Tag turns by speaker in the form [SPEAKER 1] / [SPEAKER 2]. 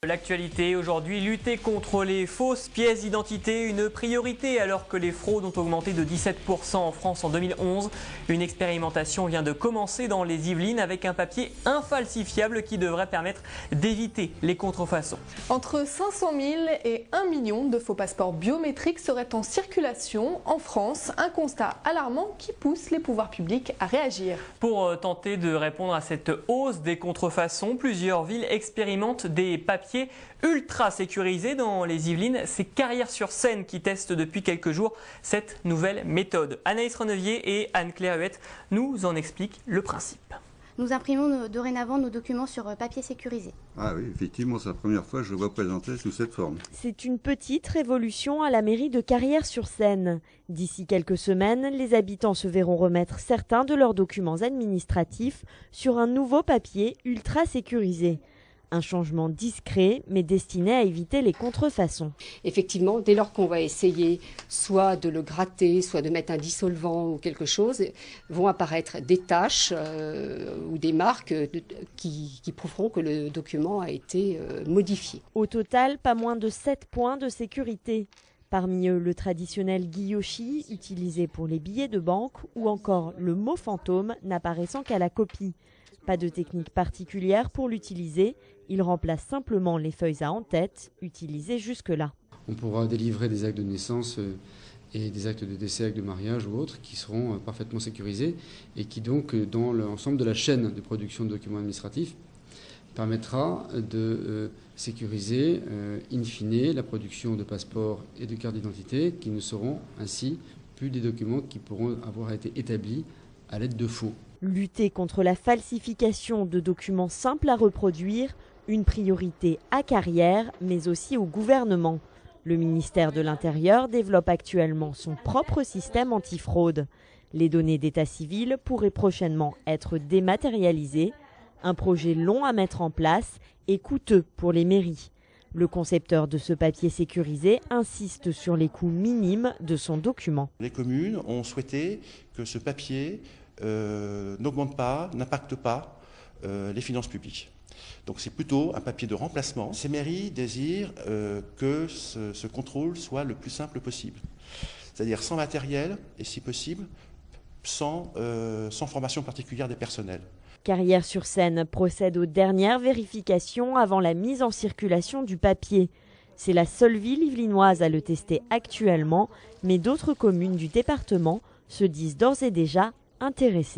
[SPEAKER 1] L'actualité aujourd'hui, lutter contre les fausses pièces d'identité, une priorité alors que les fraudes ont augmenté de 17% en France en 2011. Une expérimentation vient de commencer dans les Yvelines avec un papier infalsifiable qui devrait permettre d'éviter les contrefaçons.
[SPEAKER 2] Entre 500 000 et 1 million de faux passeports biométriques seraient en circulation en France. Un constat alarmant qui pousse les pouvoirs publics à réagir.
[SPEAKER 1] Pour tenter de répondre à cette hausse des contrefaçons, plusieurs villes expérimentent des papiers ultra sécurisés dans les Yvelines. C'est Carrières-sur-Seine qui teste depuis quelques jours cette nouvelle méthode. Anaïs Renevier et Anne-Claire Huette nous en expliquent le principe.
[SPEAKER 3] Nous imprimons dorénavant nos documents sur papier sécurisé.
[SPEAKER 4] Ah oui, effectivement, c'est la première fois que je le vois présenté sous cette forme.
[SPEAKER 5] C'est une petite révolution à la mairie de Carrières-sur-Seine. D'ici quelques semaines, les habitants se verront remettre certains de leurs documents administratifs sur un nouveau papier ultra sécurisé. Un changement discret, mais destiné à éviter les contrefaçons.
[SPEAKER 6] Effectivement, dès lors qu'on va essayer soit de le gratter, soit de mettre un dissolvant ou quelque chose, vont apparaître des taches ou des marques qui prouveront que le document a été modifié.
[SPEAKER 5] Au total, pas moins de 7 points de sécurité. Parmi eux, le traditionnel guillochi, utilisé pour les billets de banque, ou encore le mot fantôme, n'apparaissant qu'à la copie. Pas de technique particulière pour l'utiliser, il remplace simplement les feuilles à en-tête utilisées jusque-là.
[SPEAKER 7] On pourra délivrer des actes de naissance et des actes de décès, actes de mariage ou autres qui seront parfaitement sécurisés et qui donc, dans l'ensemble de la chaîne de production de documents administratifs, permettra de sécuriser in fine la production de passeports et de cartes d'identité qui ne seront ainsi plus des documents qui pourront avoir été établis à l'aide de faux.
[SPEAKER 5] Lutter contre la falsification de documents simples à reproduire, une priorité à Carrières, mais aussi au gouvernement. Le ministère de l'Intérieur développe actuellement son propre système antifraude. Les données d'état civil pourraient prochainement être dématérialisées. Un projet long à mettre en place et coûteux pour les mairies. Le concepteur de ce papier sécurisé insiste sur les coûts minimes de son document.
[SPEAKER 8] Les communes ont souhaité que ce papier n'augmente pas, n'impacte pas les finances publiques. Donc c'est plutôt un papier de remplacement. Ces mairies désirent que ce contrôle soit le plus simple possible. C'est-à-dire sans matériel et si possible, sans formation particulière des personnels.
[SPEAKER 5] Carrières-sur-Seine procède aux dernières vérifications avant la mise en circulation du papier. C'est la seule ville yvelinoise à le tester actuellement, mais d'autres communes du département se disent d'ores et déjà intéressées.